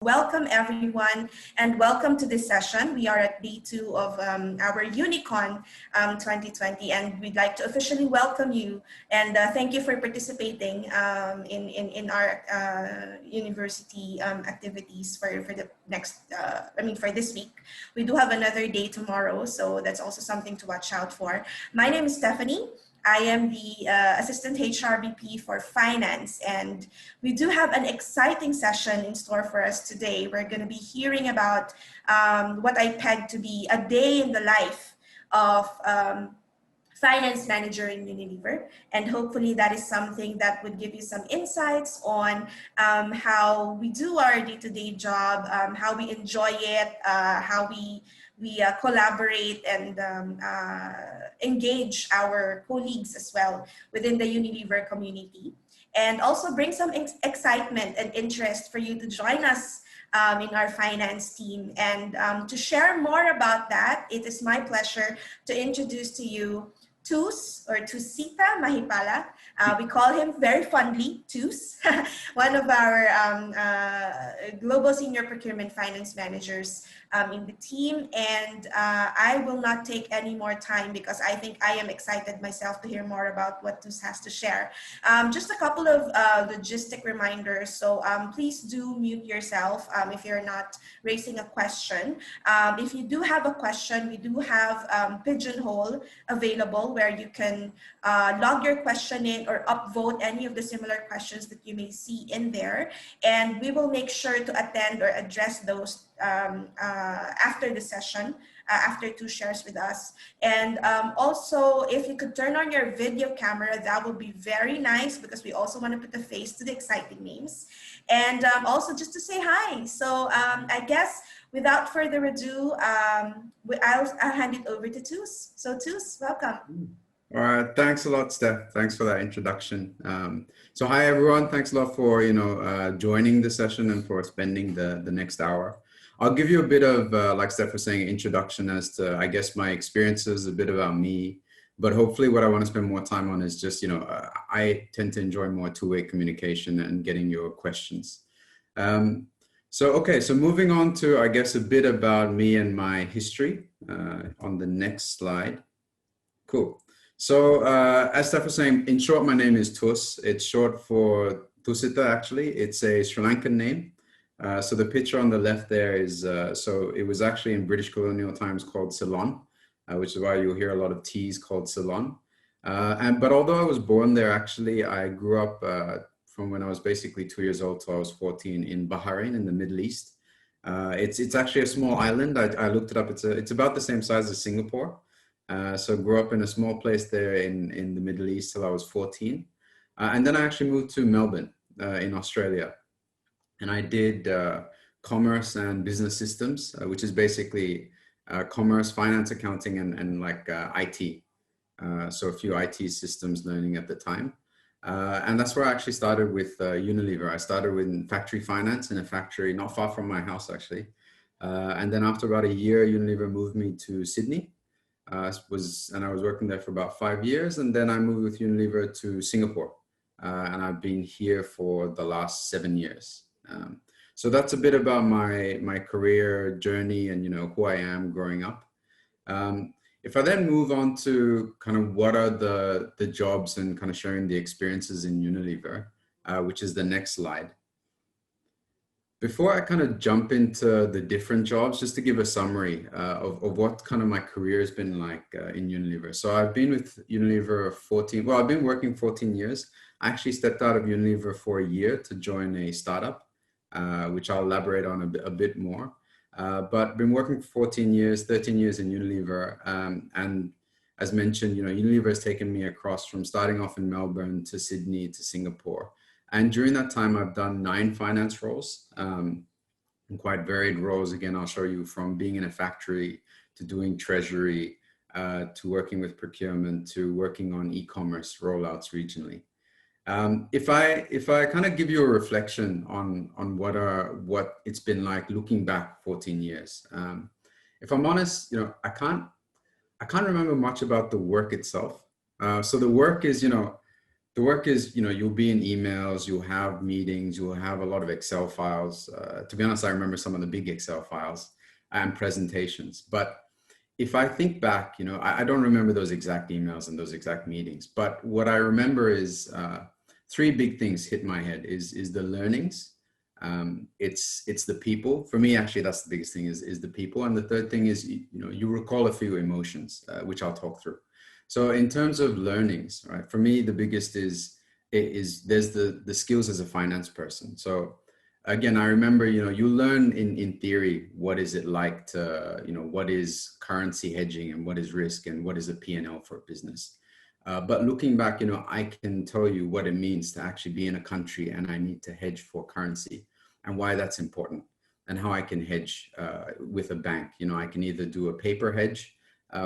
Welcome everyone and welcome to this session. We are at day 2 of our Unicon 2020 and we'd like to officially welcome you and thank you for participating in our university activities for the next, for this week. We do have another day tomorrow, so that's also something to watch out for. My name is Stephanie. I am the Assistant HRBP for Finance, and we do have an exciting session in store for us today. We're going to be hearing about what I peg to be a day in the life of finance manager in Unilever, and hopefully that is something that would give you some insights on how we do our day-to-day job, how we enjoy it, how we collaborate and engage our colleagues as well within the Unilever community, and also bring some excitement and interest for you to join us in our finance team. And to share more about that, it is my pleasure to introduce to you Thusitha Mahipala. We call him very fondly Thus, one of our Global Senior Procurement Finance Managers in the team. And I will not take any more time because I think I am excited myself to hear more about what Thus has to share. Just a couple of logistic reminders. So please do mute yourself if you're not raising a question. If you do have a question, we do have Pigeonhole available where you can log your question in or upvote any of the similar questions that you may see in there. And we will make sure to attend or address those after the session, after Thus shares with us. And also, if you could turn on your video camera, that would be very nice because we also want to put a face to the exciting names. And also just to say hi. So I guess without further ado, I'll hand it over to Thus. So Thus, welcome. All right, thanks a lot, Steph. Thanks for that introduction. So hi everyone, thanks a lot for joining the session and for spending the next hour. I'll give you a bit of, like Steph was saying, introduction as to, I guess, my experiences, a bit about me. But hopefully what I want to spend more time on is just, I tend to enjoy more two-way communication and getting your questions. So moving on to, I guess, a bit about me and my history on the next slide. Cool. So as Steph was saying, in short, my name is Thus. It's short for Thusitha, actually. It's a Sri Lankan name. So the picture on the left there is, so it was actually in British colonial times called Ceylon, which is why you'll hear a lot of teas called Ceylon. But although I was born there, actually, I grew up from when I was basically 2 years old till I was 14 in Bahrain in the Middle East. It's actually a small island. I looked it up. It's about the same size as Singapore. So grew up in a small place there in the Middle East till I was 14. And then I actually moved to Melbourne in Australia. And I did commerce and business systems, which is basically commerce, finance, accounting, and like IT. So a few IT systems learning at the time. And that's where I actually started with Unilever. I started with factory finance in a factory not far from my house, actually. And then after about a year, Unilever moved me to Sydney. And I was working there for about 5 years. And then I moved with Unilever to Singapore. And I've been here for the last 7 years. So that's a bit about my career journey and, who I am growing up. If I then move on to kind of what are the jobs and kind of sharing the experiences in Unilever, which is the next slide. Before I kind of jump into the different jobs, just to give a summary of what kind of my career has been like in Unilever. So I've been with Unilever I've been working 14 years. I actually stepped out of Unilever for a year to join a startup, which I'll elaborate on a bit more. But been working for 13 years in Unilever. And as mentioned, Unilever has taken me across from starting off in Melbourne to Sydney to Singapore. And during that time, I've done 9 finance roles, and quite varied roles. Again, I'll show you from being in a factory to doing treasury, to working with procurement, to working on e-commerce rollouts regionally. If I kind of give you a reflection on what it's been like looking back 14 years, if I'm honest, I can't remember much about the work itself. So the work is, the work is, you'll be in emails, you'll have meetings, you'll have a lot of Excel files. To be honest, I remember some of the big Excel files and presentations. But if I think back, I don't remember those exact emails and those exact meetings. But what I remember is three big things hit my head is the learnings. It's the people. For me, actually, that's the biggest thing is the people. And the third thing is, you recall a few emotions, which I'll talk through. So in terms of learnings, right, for me, the biggest is there's the skills as a finance person. So again, I remember, you learn in theory, what is it like to, what is currency hedging and what is risk and what is a P&L for a business. But looking back, I can tell you what it means to actually be in a country and I need to hedge for currency and why that's important and how I can hedge with a bank. I can either do a paper hedge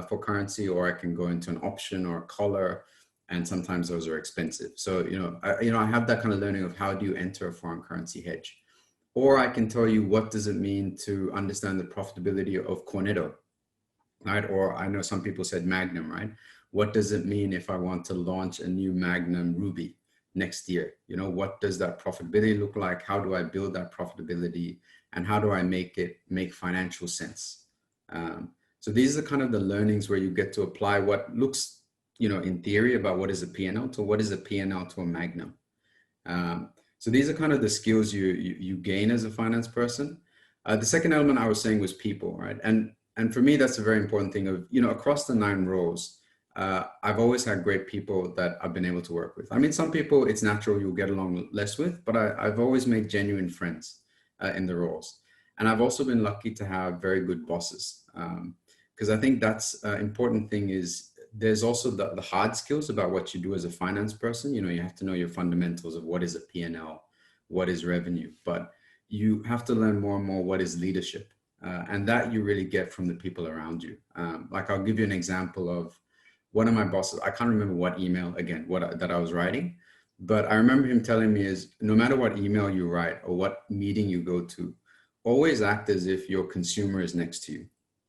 for currency, or I can go into an option or a collar, and sometimes those are expensive. So, I have that kind of learning of how do you enter a foreign currency hedge. Or I can tell you what does it mean to understand the profitability of Cornetto, right? Or I know some people said Magnum, right? What does it mean if I want to launch a new Magnum Ruby next year? What does that profitability look like? How do I build that profitability? And how do I make it make financial sense? So these are kind of the learnings where you get to apply what looks, in theory about what is a P&L to what is a P&L to a Magnum. So these are kind of the skills you gain as a finance person. The second element I was saying was people, right? And for me, that's a very important thing of, across the 9 roles, I've always had great people that I've been able to work with. I mean, some people it's natural you'll get along less with, but I've always made genuine friends in the roles. And I've also been lucky to have very good bosses. Because I think that's an important thing is there's also the hard skills about what you do as a finance person. You have to know your fundamentals of what is a P&L, what is revenue, but you have to learn more and more what is leadership. And that you really get from the people around you. Like I'll give you an example of one of my bosses. I can't remember what email, again, that I was writing, but I remember him telling me is no matter what email you write or what meeting you go to, always act as if your consumer is next to you.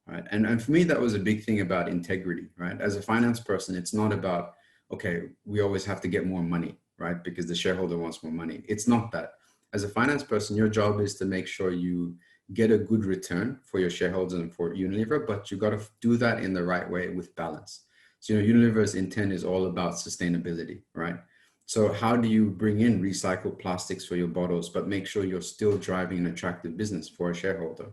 Right. And for me, that was a big thing about integrity, right? As a finance person, it's not about, okay, we always have to get more money, right? Because the shareholder wants more money. It's not that. As a finance person, your job is to make sure you get a good return for your shareholders and for Unilever, but you got to do that in the right way with balance. So, Unilever's intent is all about sustainability, right? So how do you bring in recycled plastics for your bottles, but make sure you're still driving an attractive business for a shareholder?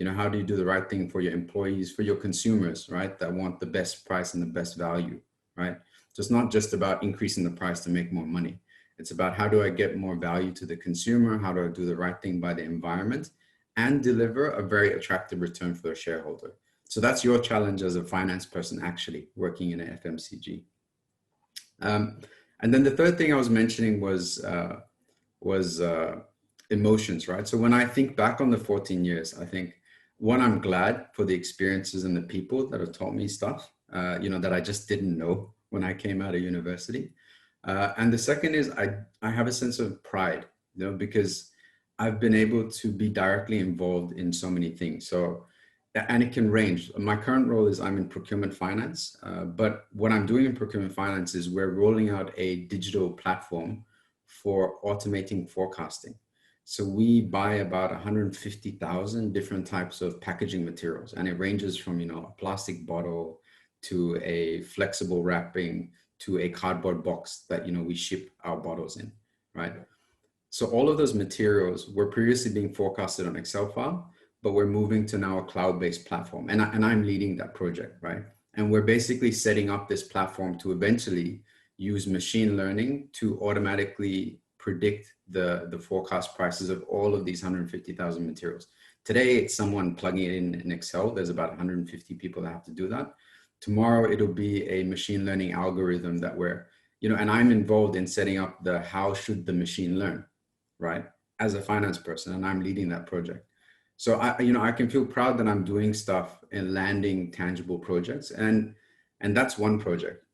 How do you do the right thing for your employees, for your consumers, right? That want the best price and the best value, right? So it's not just about increasing the price to make more money. It's about how do I get more value to the consumer? How do I do the right thing by the environment and deliver a very attractive return for the shareholder? So that's your challenge as a finance person, actually working in an FMCG. And then the third thing I was mentioning was emotions, right? So when I think back on the 14 years, I think, one, I'm glad for the experiences and the people that have taught me stuff, that I just didn't know when I came out of university. And the second is I have a sense of pride, because I've been able to be directly involved in so many things. So, and it can range. My current role is I'm in procurement finance, but what I'm doing in procurement finance is we're rolling out a digital platform for automating forecasting. So we buy about 150,000 different types of packaging materials, and it ranges from, a plastic bottle to a flexible wrapping to a cardboard box that, we ship our bottles in, right? So all of those materials were previously being forecasted on Excel file, but we're moving to now a cloud-based platform. And I'm leading that project, right? And we're basically setting up this platform to eventually use machine learning to automatically predict the forecast prices of all of these 150,000 materials. Today, it's someone plugging it in Excel. There's about 150 people that have to do that. Tomorrow, it'll be a machine learning algorithm that we're, and I'm involved in setting up the how should the machine learn, right? As a finance person, and I'm leading that project. So I can feel proud that I'm doing stuff and landing tangible projects. And that's one project.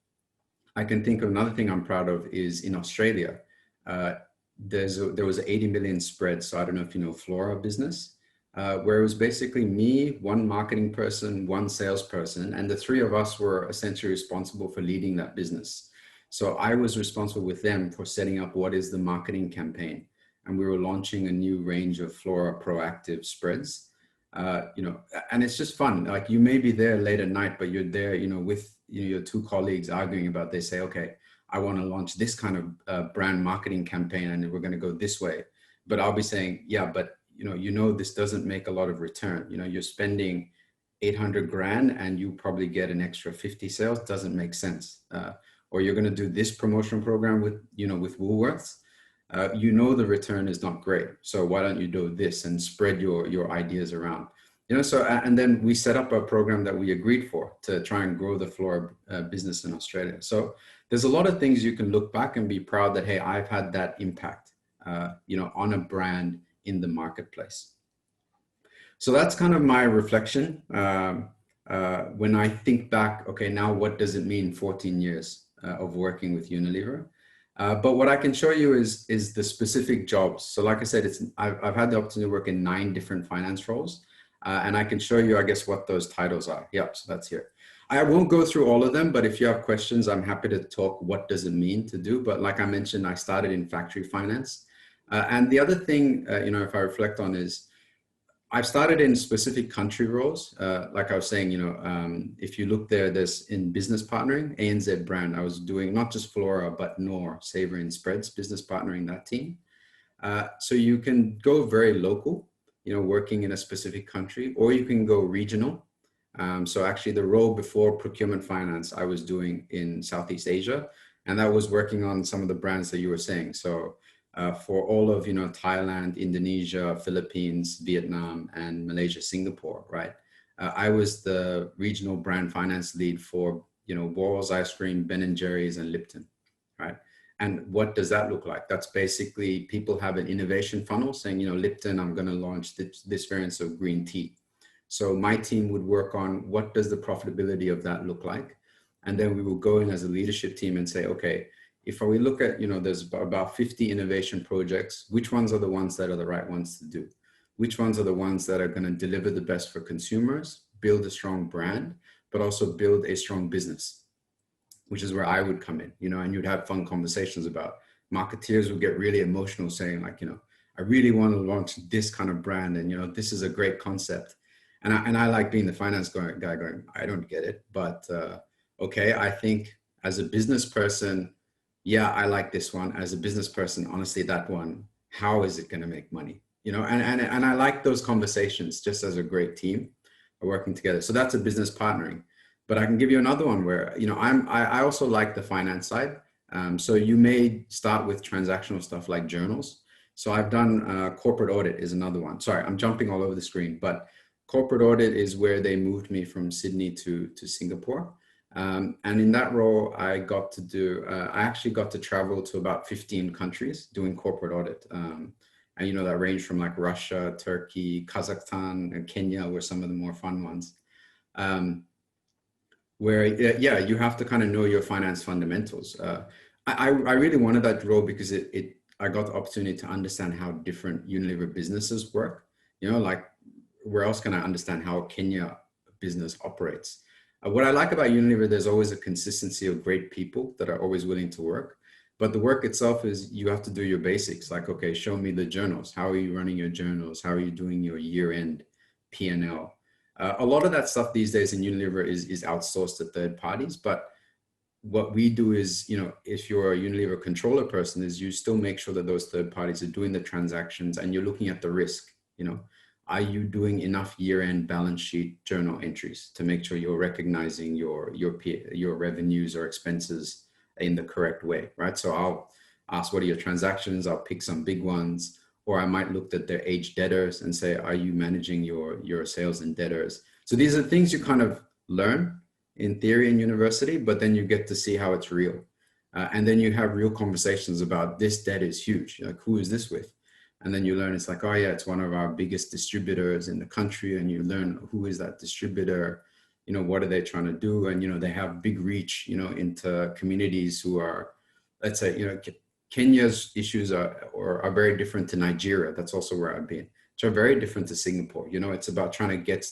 I can think of another thing I'm proud of is in Australia. There was an 80 million spread. So I don't know if you know Flora business, where it was basically me, one marketing person, one salesperson, and the three of us were essentially responsible for leading that business. So I was responsible with them for setting up what is the marketing campaign. And we were launching a new range of Flora Proactive spreads. You know, and it's just fun. Like you may be there late at night, but you're there, you know, with your two colleagues arguing about, they say, okay, I want to launch this kind of brand marketing campaign and we're going to go this way. But I'll be saying, yeah, but you know, this doesn't make a lot of return. You know, you're spending 800 grand and you probably get an extra 50 sales. Doesn't make sense. Or you're going to do this promotion program with, you know, with Woolworths. You know, the return is not great. So why don't you do this and spread your ideas around? You know, so, and then we set up a program that we agreed for to try and grow the Flora business in Australia. So there's a lot of things you can look back and be proud that, hey, I've had that impact, you know, on a brand in the marketplace. So that's kind of my reflection. When I think back, okay, now what does it mean 14 years of working with Unilever? But what I can show you is the specific jobs. So like I said, I've had the opportunity to work in 9 different finance roles. And I can show you, I guess, what those titles are. Yep, so that's here. I won't go through all of them, but if you have questions, I'm happy to talk what does it mean to do. But like I mentioned, I started in factory finance. And the other thing, you know, if I reflect on is, I've started in specific country roles. Like I was saying, you know, if you look there, there's in business partnering, ANZ brand, I was doing not just Flora, but Knorr, Savory and Spreads, business partnering that team. So you can go very local, you know, working in a specific country, or you can go regional. So actually the role before procurement finance, I was doing in Southeast Asia, and that was working on some of the brands that you were saying. So for all of, you know, Thailand, Indonesia, Philippines, Vietnam, and Malaysia, Singapore, right? I was the regional brand finance lead for, you know, Boros Ice Cream, Ben & Jerry's, and Lipton, right? And what does that look like? That's basically people have an innovation funnel saying, you know, Lipton, I'm going to launch this variant of green tea. So my team would work on what does the profitability of that look like? And then we will go in as a leadership team and say, okay, if we look at, you know, there's about 50 innovation projects, which ones are the ones that are the right ones to do? Which ones are the ones that are going to deliver the best for consumers, build a strong brand, but also build a strong business, which is where I would come in, you know, and you'd have fun conversations about, marketeers would get really emotional saying like, you know, I really want to launch this kind of brand. And, you know, this is a great concept. And I like being the finance guy going, I don't get it, but okay, I think as a business person, yeah, I like this one. As a business person, honestly, that one, how is it going to make money? You know, and I like those conversations just as a great team working together. So that's a business partnering. But I can give you another one where, you know, I also like the finance side. So you may start with transactional stuff like journals. So I've done corporate audit is another one. Sorry, I'm jumping all over the screen, but corporate audit is where they moved me from Sydney to Singapore. And in that role, I got to do, I actually got to travel to about 15 countries doing corporate audit. And, you know, that ranged from like Russia, Turkey, Kazakhstan, and Kenya were some of the more fun ones. Where, yeah, you have to kind of know your finance fundamentals. I really wanted that role because I got the opportunity to understand how different Unilever businesses work. You know, like where else can I understand how a Kenya business operates? What I like about Unilever, there's always a consistency of great people that are always willing to work. But the work itself is you have to do your basics. Like, okay, show me the journals. How are you running your journals? How are you doing your year-end P&L? A lot of that stuff these days in Unilever is outsourced to third parties. But what we do is, you know, if you're a Unilever controller person, is you still make sure that those third parties are doing the transactions and you're looking at the risk, you know. Are you doing enough year-end balance sheet journal entries to make sure you're recognizing your revenues or expenses in the correct way, right? So I'll ask, what are your transactions? I'll pick some big ones, or I might look at their aged debtors and say, are you managing your sales and debtors? So these are things you kind of learn in theory in university, but then you get to see how it's real. And then you have real conversations about this debt is huge. Like, who is this with? And then you learn it's like, oh yeah, it's one of our biggest distributors in the country. And you learn who is that distributor, you know, what are they trying to do? And, you know, they have big reach, you know, into communities who are, let's say, you know, Kenya's issues are very different to Nigeria. That's also where I've been. So very different to Singapore. You know, it's about trying to get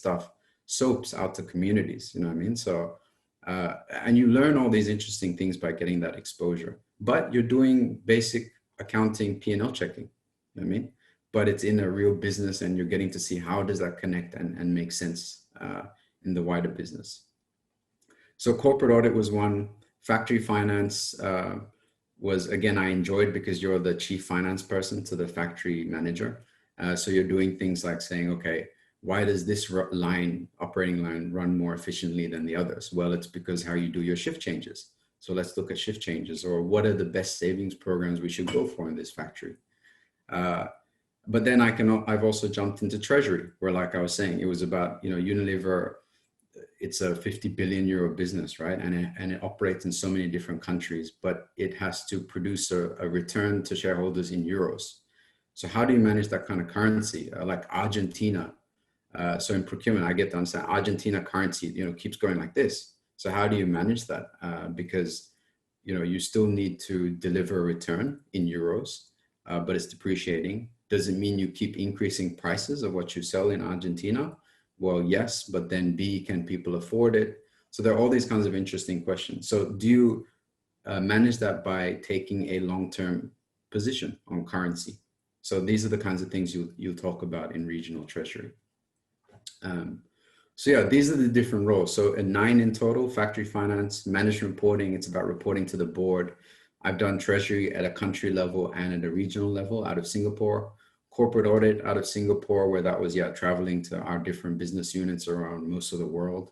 soaps out to communities, you know what I mean? So And you learn all these interesting things by getting that exposure. But you're doing basic accounting, P&L checking, you know what I mean? But it's in a real business, and you're getting to see how does that connect and make sense in the wider business. So corporate audit was one. Factory finance was, again, I enjoyed, because you're the chief finance person to the factory manager. So you're doing things like saying, okay, why does this operating line run more efficiently than the others? Well, it's because how you do your shift changes. So let's look at shift changes, or what are the best savings programs we should go for in this factory? But then I've also jumped into treasury, where, like I was saying, it was about, Unilever. It's a 50 billion euro business, right? And it operates in so many different countries, but it has to produce a return to shareholders in euros. So how do you manage that kind of currency? Like Argentina. So in procurement, I get to understand Argentina currency, keeps going like this. So how do you manage that? Because, you still need to deliver a return in euros, but it's depreciating. Does it mean you keep increasing prices of what you sell in Argentina? Well, yes, but then B, can people afford it? So there are all these kinds of interesting questions. So do you manage that by taking a long-term position on currency? So these are the kinds of things you'll talk about in regional treasury. So yeah, these are the different roles. So 9 in total: factory finance, management reporting. It's about reporting to the board. I've done treasury at a country level and at a regional level out of Singapore. Corporate audit out of Singapore, where that was, traveling to our different business units around most of the world.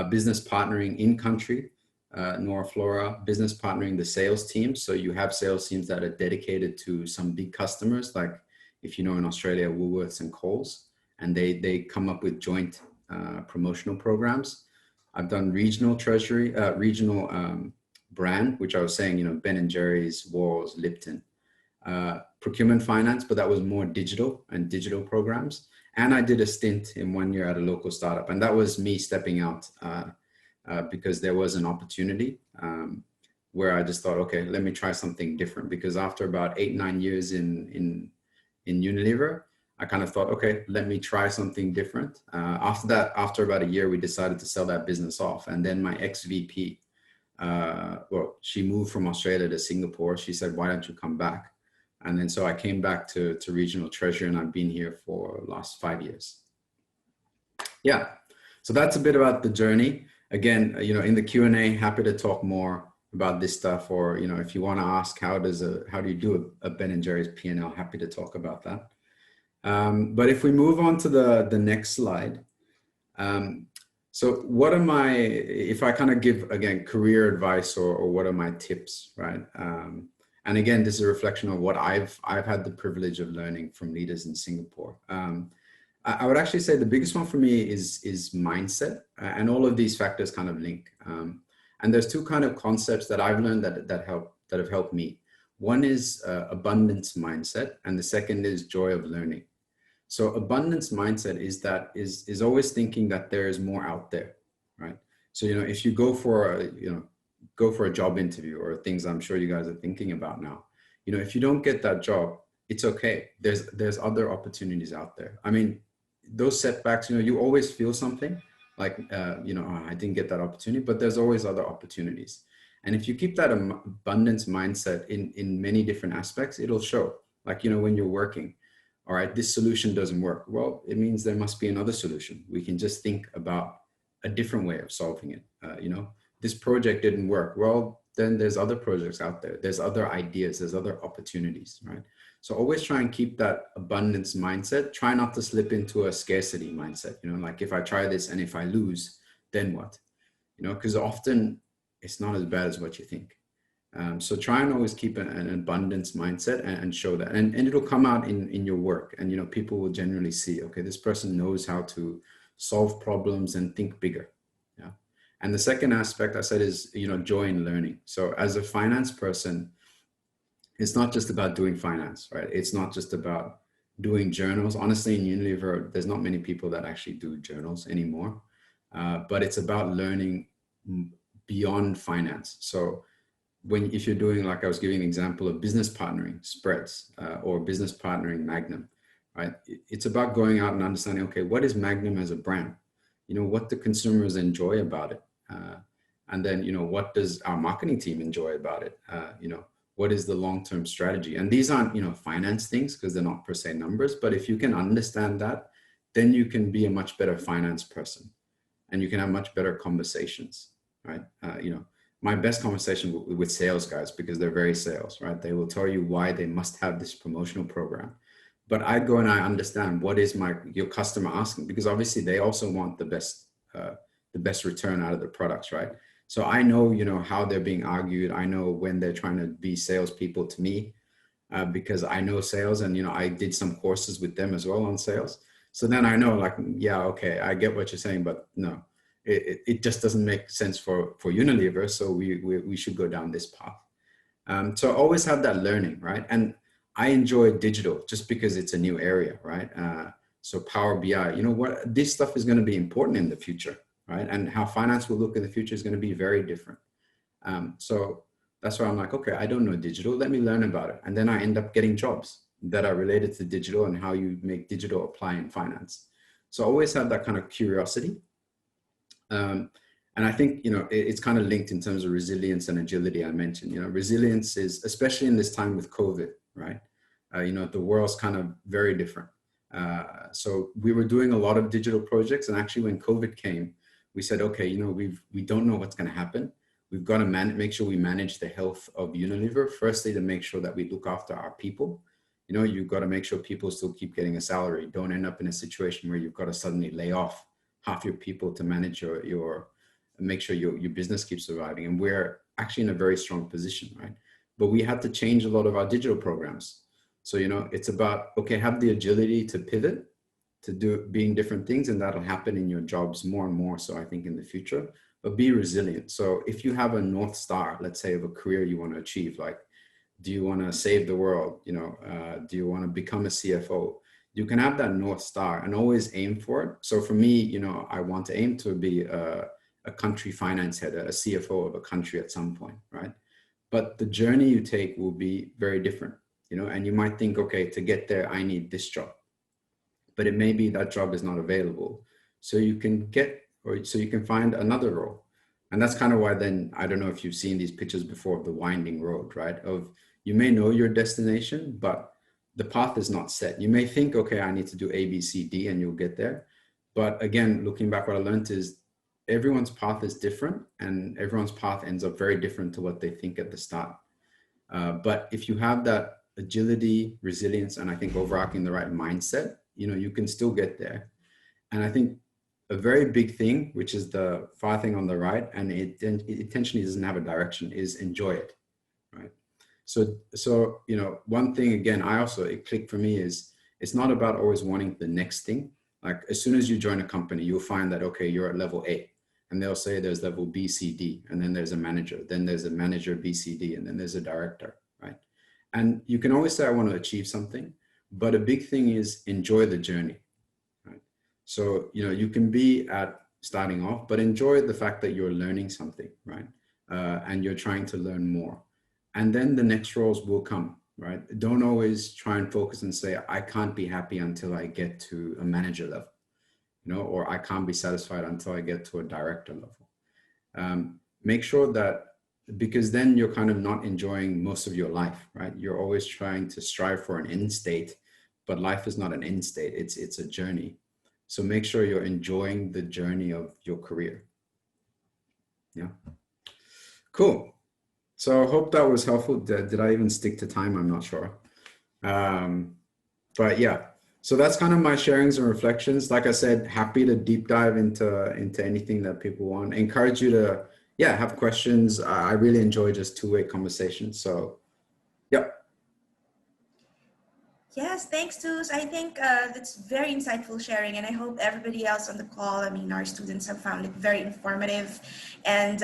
Business partnering in country, Nora Flora, business partnering the sales teams. So you have sales teams that are dedicated to some big customers, like if you know in Australia, Woolworths and Coles, and they come up with joint promotional programs. I've done regional treasury, regional brand, which I was saying, Ben & Jerry's, Walls, Lipton. Procurement finance, but that was more digital programs. And I did a stint in 1 year at a local startup, and that was me stepping out because there was an opportunity where I just thought, okay, let me try something different. Because after about 8-9 years in Unilever, I kind of thought, okay, let me try something different. After that, after about a year, we decided to sell that business off, and then my ex-VP, she moved from Australia to Singapore. She said, why don't you come back? And then so I came back to regional treasury, and I've been here for the last 5 years. Yeah, so that's a bit about the journey. Again, in the Q&A, happy to talk more about this stuff, or if you want to ask how do you do a Ben & Jerry's P&L, happy to talk about that. But if we move on to the next slide. So what am if I kind of give, again, career advice, or what are my tips, right? And again, this is a reflection of what I've had the privilege of learning from leaders in Singapore. I would actually say the biggest one for me is mindset, and all of these factors kind of link. And there's two kind of concepts that I've learned that have helped me. One is abundance mindset, and the second is joy of learning. So abundance mindset is always thinking that there is more out there, right? So if you go for a job interview, or things I'm sure you guys are thinking about now, if you don't get that job, it's okay. There's other opportunities out there. I mean, those setbacks, you always feel something like, I didn't get that opportunity, but there's always other opportunities. And if you keep that abundance mindset in many different aspects, it'll show. Like, when you're working, all right, this solution doesn't work. Well, it means there must be another solution. We can just think about a different way of solving it. This project didn't work. Well, then there's other projects out there. There's other ideas. There's other opportunities, right? So always try and keep that abundance mindset. Try not to slip into a scarcity mindset. Like, if I try this and if I lose, then what? Because often it's not as bad as what you think. So try and always keep an abundance mindset and show that, and it'll come out in your work, and people will generally see, okay, this person knows how to solve problems and think bigger. Yeah. And the second aspect I said is joy in learning. So as a finance person, it's not just about doing finance, right? It's not just about doing journals. Honestly, in Unilever, there's not many people that actually do journals anymore, but it's about learning beyond finance. So if you're doing, like I was giving an example of business partnering spreads, or business partnering Magnum, right? It's about going out and understanding, okay, what is Magnum as a brand? What do consumers enjoy about it? And then, you know, what does our marketing team enjoy about it? You know, what is the long-term strategy? And these aren't, you know, finance things because they're not per se numbers, but if you can understand that, then you can be a much better finance person and you can have much better conversations, right? You know, my best conversation with sales guys, because they're very sales, right? They will tell you why they must have this promotional program. But I go and I understand what is your customer asking, because obviously they also want the best return out of the products, right? So I know, you know, how they're being argued. I know when they're trying to be salespeople to me, because I know sales, and, you know, I did some courses with them as well on sales. So then I know, like, yeah, okay, I get what you're saying, but no, it just doesn't make sense for Unilever. So we should go down this path. So I always have that learning, right? And I enjoy digital just because it's a new area, right? So Power BI, you know what, this stuff is going to be important in the future, right? And how finance will look in the future is going to be very different. So that's why I'm like, okay, I don't know digital. Let me learn about it. And then I end up getting jobs that are related to digital and how you make digital apply in finance. So I always have that kind of curiosity. And I think, you know, it's kind of linked in terms of resilience and agility. I mentioned, you know, resilience is, especially in this time with COVID, right? You know, the world's kind of very different. So we were doing a lot of digital projects, and actually when COVID came, we said, okay, you know, we don't know what's going to happen. We've got to make sure we manage the health of Unilever. Firstly, to make sure that we look after our people. You know, you've got to make sure people still keep getting a salary. Don't end up in a situation where you've got to suddenly lay off half your people to manage make sure your business keeps surviving. And we're actually in a very strong position, right? But we had to change a lot of our digital programs. So, you know, it's about, okay, have the agility to pivot, to being different things, and that'll happen in your jobs more and more. So I think in the future, but be resilient. So if you have a North Star, let's say, of a career you want to achieve, like, do you want to save the world? You know, do you want to become a CFO? You can have that North Star and always aim for it. So for me, you know, I want to aim to be a country finance head, a CFO of a country at some point, right? But the journey you take will be very different, you know, and you might think, okay, to get there, I need this job, but it may be that job is not available. So you can so you can find another role. And that's kind of why then, I don't know if you've seen these pictures before of the winding road, right? Of, you may know your destination, but the path is not set. You may think, okay, I need to do A, B, C, D, and you'll get there. But again, looking back, what I learned is everyone's path is different, and everyone's path ends up very different to what they think at the start. But if you have that agility, resilience, and I think overarching the right mindset, you know, you can still get there. And I think a very big thing, which is the far thing on the right, and it intentionally doesn't have a direction, is enjoy it, right? So, you know, one thing, again, it clicked for me, is it's not about always wanting the next thing. Like, as soon as you join a company, you'll find that, okay, you're at level A, and they'll say there's level B, C, D, and then there's a manager, then there's a manager B, C, D, and then there's a director, right? And you can always say, I want to achieve something, but a big thing is enjoy the journey, right? So, you know, you can be at starting off, but enjoy the fact that you're learning something, right? And you're trying to learn more. And then the next roles will come, right? Don't always try and focus and say, I can't be happy until I get to a manager level, you know, or I can't be satisfied until I get to a director level. Make sure that, because then you're kind of not enjoying most of your life, right? You're always trying to strive for an end state, but life is not an end state. It's a journey. So make sure you're enjoying the journey of your career. Yeah. Cool. So I hope that was helpful. Did I even stick to time? I'm not sure. But yeah, so that's kind of my sharings and reflections. Like I said, happy to deep dive into anything that people want. I encourage you to, yeah, have questions. I really enjoy just two-way conversations. So, yeah. Yes, thanks, Tus. I think that's very insightful sharing, and I hope everybody else on the call, I mean, our students have found it very informative. And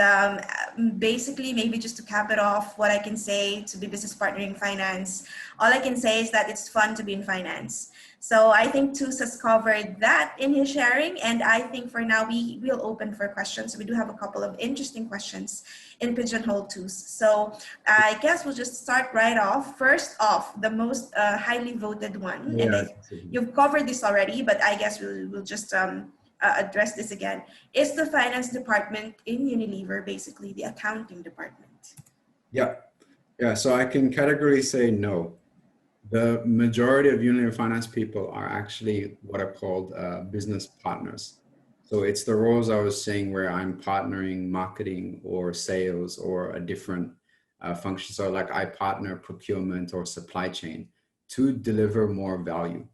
basically, maybe just to cap it off, what I can say to be business partner in finance, all I can say is that it's fun to be in finance. So I think Tus has covered that in his sharing, and I think for now we will open for questions. We do have a couple of interesting questions in Pigeonhole Tus. So I guess we'll just start right off. First off, the most highly voted one, and Yeah. you've covered this already, but I guess we'll just address this again. Is the finance department in Unilever basically the accounting department? Yeah. Yeah. So I can categorically say no. The majority of Unilever finance people are actually what are called business partners. So it's the roles I was saying where I'm partnering marketing or sales or a different function. So like I partner procurement or supply chain to deliver more value,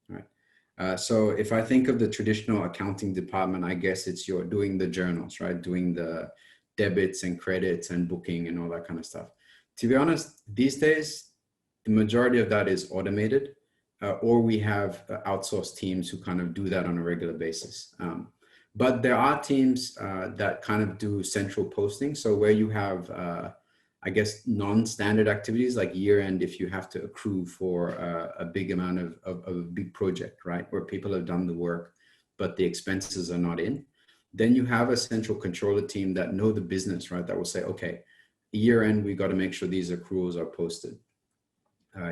right? So if I think of the traditional accounting department, I guess it's you're doing the journals, right? Doing the debits and credits and booking and all that kind of stuff. To be honest, these days, the majority of that is automated, or we have outsourced teams who kind of do that on a regular basis. But there are teams that kind of do central posting. So where you have, I guess, non-standard activities like year end, if you have to accrue for a big amount of a big project, right? Where people have done the work, but the expenses are not in. Then you have a central controller team that know the business, right? That will say, okay, year end, we got to make sure these accruals are posted.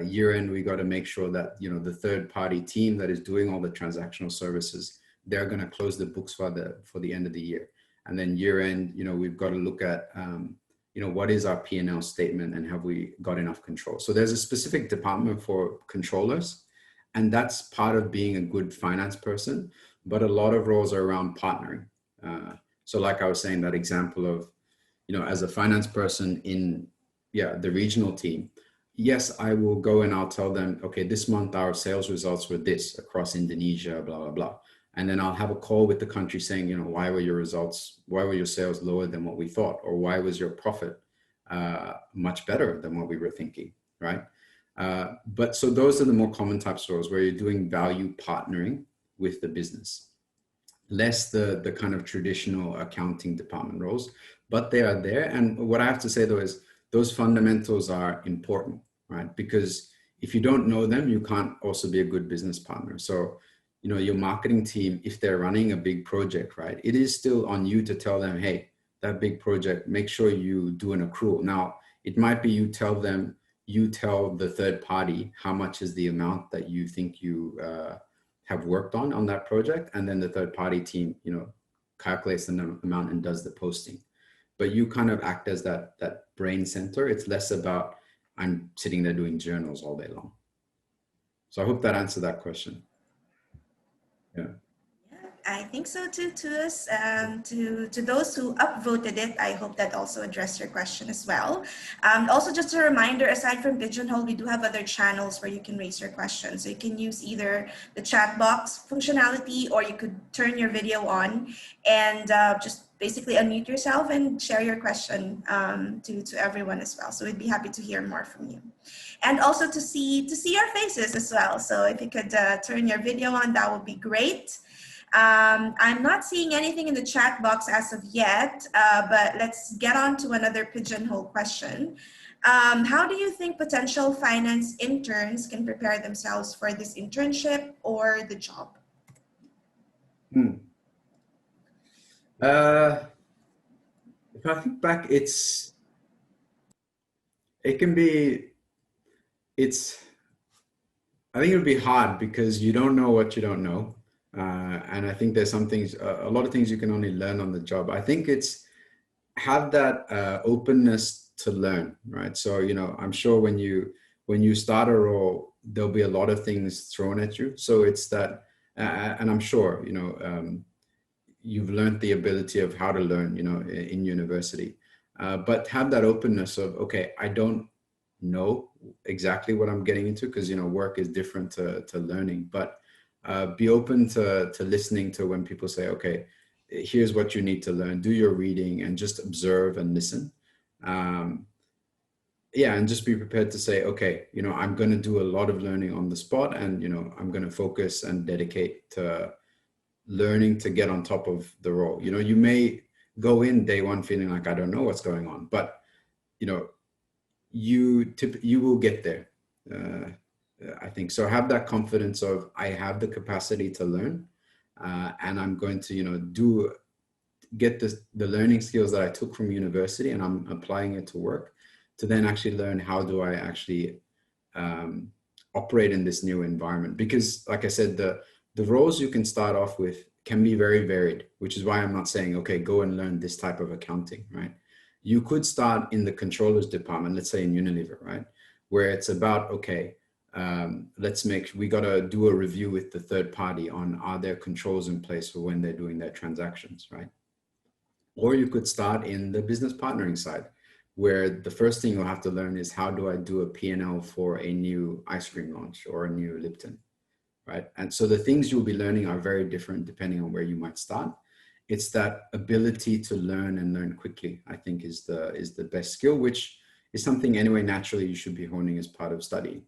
Year end, we got to make sure that, you know, the third party team that is doing all the transactional services, they're going to close the books for the end of the year. And then year end, you know, we've got to look at, you know, what is our P&L statement and have we got enough control? So there's a specific department for controllers, and that's part of being a good finance person. But a lot of roles are around partnering. So like I was saying, that example of, you know, as a finance person in, the regional team, yes, I will go and I'll tell them, okay, this month our sales results were this across Indonesia, blah, blah, blah. And then I'll have a call with the country saying, you know, why were your sales lower than what we thought? Or why was your profit much better than what we were thinking, right? But so those are the more common types of roles where you're doing value partnering with the business. Less the kind of traditional accounting department roles, but they are there. And what I have to say though is those fundamentals are important, right? Because if you don't know them, you can't also be a good business partner. So, you know, your marketing team, if they're running a big project, right, it is still on you to tell them, hey, that big project, make sure you do an accrual. Now, it might be you tell the third party how much is the amount that you think you have worked on that project, and then the third party team, you know, calculates the amount and does the posting. But you kind of act as that brain center. It's less about I'm sitting there doing journals all day long. So I hope that answered that question. Yeah. I think so too, to us. To those who upvoted it, I hope that also addressed your question as well. Also, just a reminder, aside from Pigeonhole, we do have other channels where you can raise your questions. So you can use either the chat box functionality, or you could turn your video on and just basically unmute yourself and share your question to everyone as well. So we'd be happy to hear more from you. And also to see your faces as well. So if you could turn your video on, that would be great. I'm not seeing anything in the chat box as of yet, but let's get on to another Pigeonhole question. How do you think potential finance interns can prepare themselves for this internship or the job? If I think back, I think it would be hard because you don't know what you don't know. And I think there's some things, a lot of things you can only learn on the job. I think it's have that openness to learn, right? So, you know, I'm sure when you start a role, there'll be a lot of things thrown at you. So it's that, and I'm sure, you know, you've learned the ability of how to learn, you know, in university, but have that openness of, okay, I don't know exactly what I'm getting into because, you know, work is different to learning, but be open to listening to when people say, okay, here's what you need to learn, do your reading and just observe and listen. And just be prepared to say, okay, you know, I'm going to do a lot of learning on the spot, and, you know, I'm going to focus and dedicate to learning to get on top of the role. You know, you may go in day one feeling like, I don't know what's going on, but, you know, you will get there. I think so. Have that confidence of I have the capacity to learn, and I'm going to, you know, get the learning skills that I took from university, and I'm applying it to work to then actually learn how do I actually operate in this new environment. Because, like I said, the roles you can start off with can be very varied, which is why I'm not saying, okay, go and learn this type of accounting, right? You could start in the controller's department, let's say in Unilever, right? Where it's about, okay, we got to do a review with the third party on, are there controls in place for when they're doing their transactions, right? Or you could start in the business partnering side, where the first thing you'll have to learn is, how do I do a P&L for a new ice cream launch or a new Lipton, right? And so the things you'll be learning are very different depending on where you might start. It's that ability to learn and learn quickly, I think, is the best skill, which is something anyway naturally you should be honing as part of studying.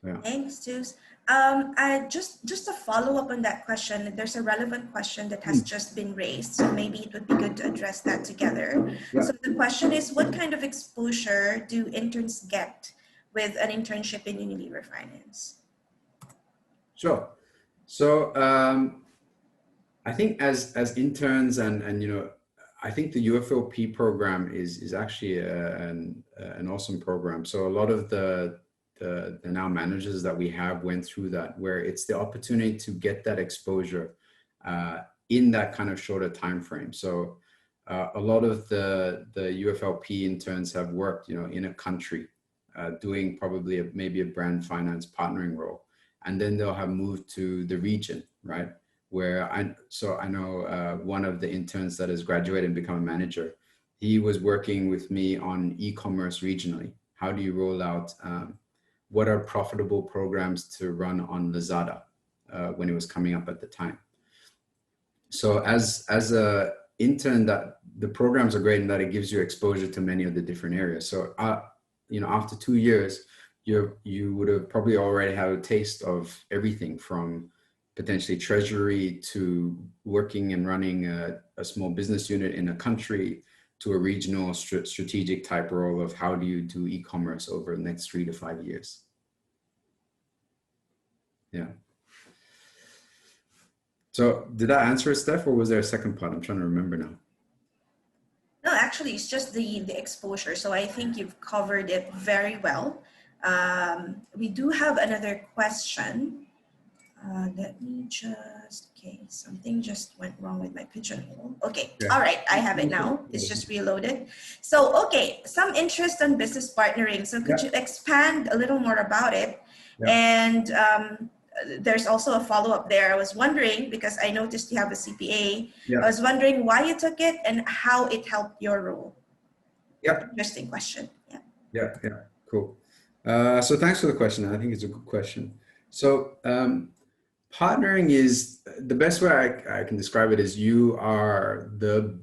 Yeah. Thanks, Tus. I just to follow up on that question, there's a relevant question that has just been raised, so maybe it would be good to address that together. Yeah. So the question is, what kind of exposure do interns get with an internship in Unilever Finance? Sure. So I think as interns and I think the UFLP program is actually an awesome program. So a lot of the now managers that we have went through that, where it's the opportunity to get that exposure in that kind of shorter time frame. So a lot of the UFLP interns have worked, in a country, doing probably maybe a brand finance partnering role, and then they'll have moved to the region, right? Where I know one of the interns that has graduated and become a manager, he was working with me on e-commerce regionally. How do you roll out? What are profitable programs to run on Lazada when it was coming up at the time? So as a intern, that the programs are great in that it gives you exposure to many of the different areas. So after 2 years, you would have probably already had a taste of everything from potentially treasury to working and running a small business unit in a country, to a regional strategic type role of how do you do e-commerce over the next 3 to 5 years. Yeah. So did that answer it, Steph, or was there a second part? I'm trying to remember now. No, actually, it's just the exposure. So I think you've covered it very well. We do have another question. Let me something just went wrong with my pigeonhole. Okay, yeah. All right, I have it now. It's just reloaded. So, okay, some interest on business partnering. So could you expand a little more about it? Yeah. And there's also a follow-up there. I was wondering, because I noticed you have a CPA, I was wondering why you took it and how it helped your role. Yeah. Interesting question. Yeah, cool. So thanks for the question. I think it's a good question. So, partnering is the best way I can describe it is you are the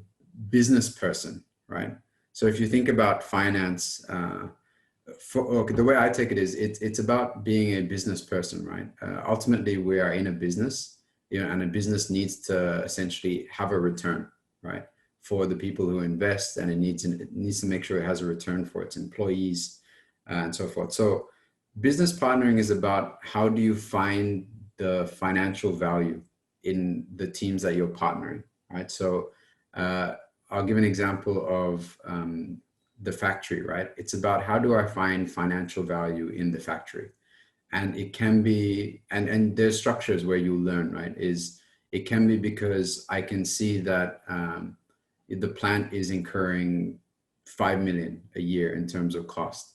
business person, right? So if you think about finance, the way I take it is it's about being a business person, right? Ultimately, we are in a business, and a business needs to essentially have a return, right? For the people who invest, and it needs to make sure it has a return for its employees and so forth. So business partnering is about how do you find the financial value in the teams that you're partnering, right? So I'll give an example of the factory, right? It's about how do I find financial value in the factory? And it can be, and there's structures where you learn, right? It can be because I can see that the plant is incurring 5 million a year in terms of cost.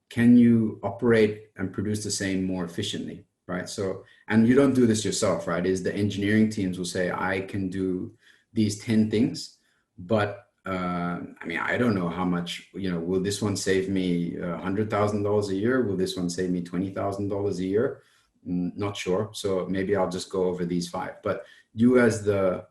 Can you operate and produce the same more efficiently, right? So, and you don't do this yourself, right? Is the engineering teams will say, I can do these 10 things, but I don't know how much, will this one save me $100,000 a year? Will this one save me $20,000 a year? Not sure. So maybe I'll just go over these 5. But you as the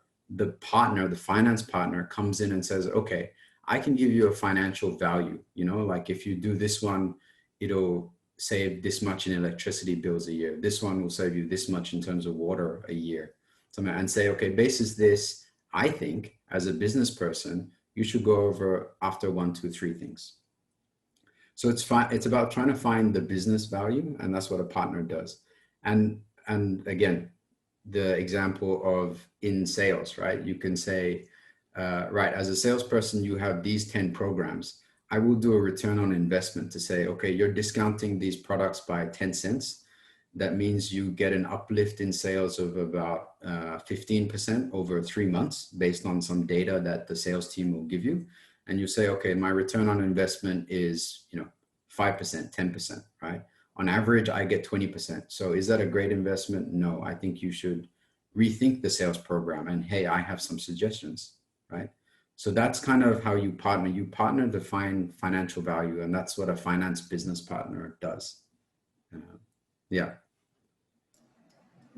partner, the finance partner comes in and says, okay, I can give you a financial value, like if you do this one, it'll save this much in electricity bills a year. This one will save you this much in terms of water a year. And say, okay, basis this, I think as a business person, you should go over after 1, 2, 3 things. So it's about trying to find the business value, and that's what a partner does. And again, the example of in sales, right? You can say, right, as a salesperson, you have these 10 programs. I will do a return on investment to say, okay, you're discounting these products by 10 cents. that means you get an uplift in sales of about 15% over 3 months based on some data that the sales team will give you. And you say, okay, my return on investment is, 5%, 10%, right? On average, I get 20%. So is that a great investment? No, I think you should rethink the sales program. And hey, I have some suggestions, right? So that's kind of how you partner. You partner to find financial value, and that's what a finance business partner does. Yeah.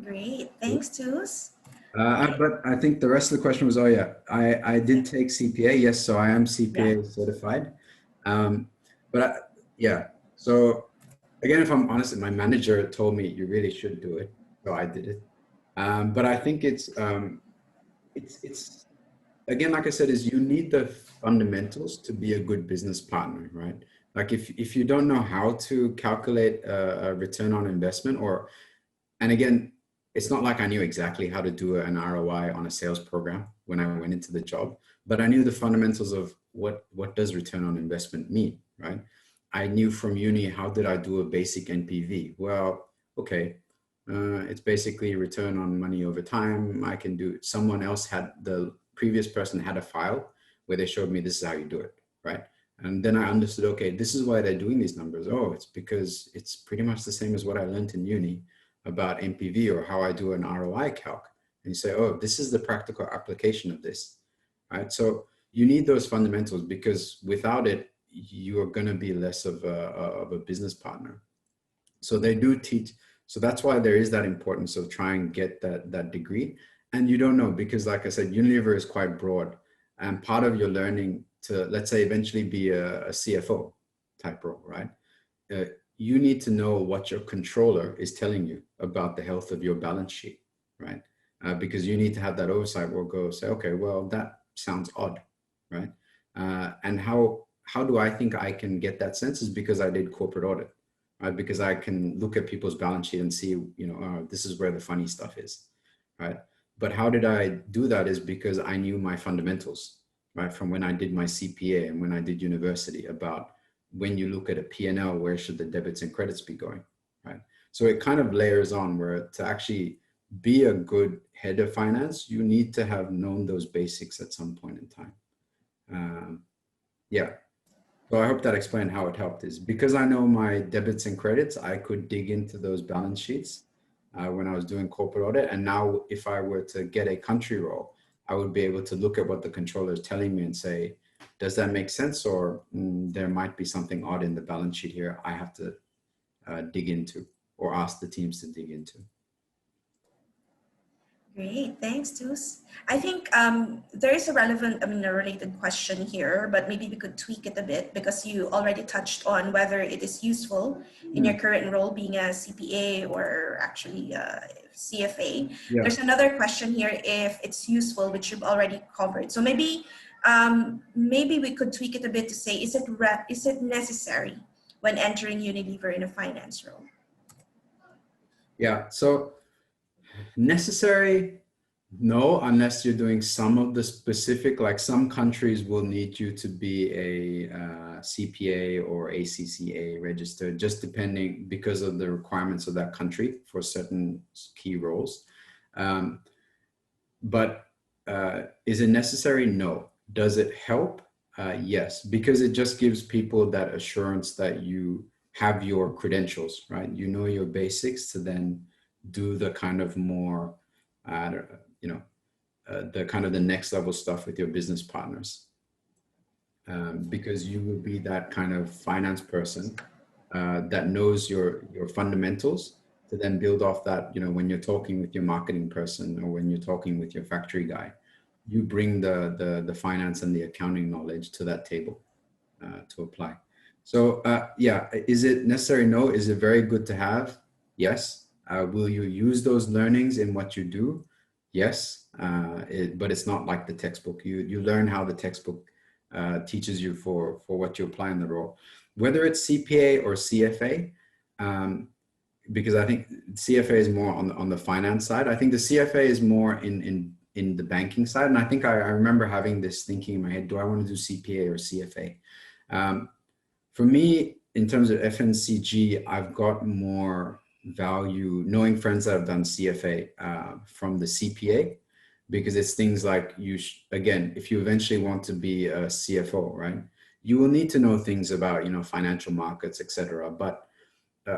Great. Thanks, Tus. But I think the rest of the question was, oh yeah, I did take CPA. Yes, so I am CPA certified. Yeah, so again, if I'm honest, my manager told me you really should do it, so I did it. But I think it's again, like I said, is you need the fundamentals to be a good business partner, right? Like if you don't know how to calculate a return on investment, and again, it's not like I knew exactly how to do an ROI on a sales program when I went into the job, but I knew the fundamentals of what does return on investment mean, right? I knew from uni, how did I do a basic NPV? Well, okay, it's basically return on money over time. I can do, someone else had, the previous person had a file where they showed me this is how you do it, right? And then I understood, okay, this is why they're doing these numbers. Oh, it's because it's pretty much the same as what I learned in uni about NPV or how I do an ROI calc. And you say, oh, this is the practical application of this, right? So you need those fundamentals, because without it, you are going to be less of a business partner. So they do teach. So that's why there is that importance of trying and get that degree. And you don't know, because like I said, Unilever is quite broad, and part of your learning to, let's say, eventually be a CFO type role, right? You need to know what your controller is telling you about the health of your balance sheet, right? Because you need to have that oversight where go say, okay, well, that sounds odd, right? And how do I think I can get that sense is because I did corporate audit, right? Because I can look at people's balance sheet and see, this is where the funny stuff is, right? But how did I do that is because I knew my fundamentals, right? From when I did my CPA and when I did university, about when you look at a P&L, where should the debits and credits be going, right? So it kind of layers on where to actually be a good head of finance, you need to have known those basics at some point in time. Yeah. So I hope that explained how it helped. Is because I know my debits and credits, I could dig into those balance sheets when I was doing corporate audit. And now if I were to get a country role, I would be able to look at what the controller is telling me and say, does that make sense? Or there might be something odd in the balance sheet here I have to dig into, or ask the teams to dig into. Great, thanks, Tus. I think there is a related question here, but maybe we could tweak it a bit, because you already touched on whether it is useful in your current role being a CPA or actually a CFA. Yeah. There's another question here, if it's useful, which you've already covered. So maybe we could tweak it a bit to say, is it necessary when entering Unilever in a finance role? Yeah, so necessary, no, unless you're doing some of the specific, like some countries will need you to be a CPA or ACCA registered, just depending, because of the requirements of that country for certain key roles. But is it necessary? No. Does it help? Yes, because it just gives people that assurance that you have your credentials, right? You know your basics to then do the kind of more, the kind of the next level stuff with your business partners. Because you will be that kind of finance person that knows your fundamentals to then build off that, when you're talking with your marketing person or when you're talking with your factory guy, you bring the finance and the accounting knowledge to that table to apply. So yeah, is it necessary? No. Is it very good to have? Yes. Will you use those learnings in what you do? Yes. But it's not like the textbook. You learn how the textbook teaches you for what you apply in the role. Whether it's CPA or CFA, because I think CFA is more on the finance side. I think the CFA is more in the banking side. And I think I remember having this thinking in my head, do I want to do CPA or CFA? For me, in terms of FMCG, I've got more value knowing friends that have done CFA from the CPA, because it's things like again, if you eventually want to be a CFO, right, you will need to know things about, financial markets, etc. But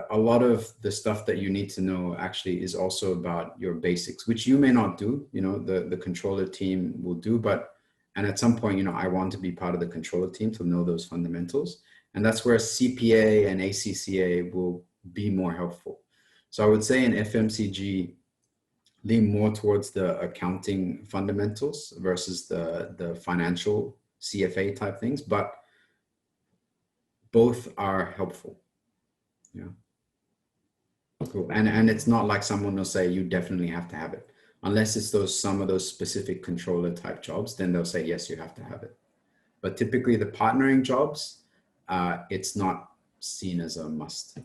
a lot of the stuff that you need to know actually is also about your basics, which you may not do, the controller team will do, and at some point, I want to be part of the controller team to know those fundamentals. And that's where CPA and ACCA will be more helpful. So I would say in FMCG, lean more towards the accounting fundamentals versus the financial CFA type things, but both are helpful. Yeah. Cool. And it's not like someone will say you definitely have to have it. Unless it's some of those specific controller type jobs, then they'll say, yes, you have to have it. But typically the partnering jobs, it's not seen as a must.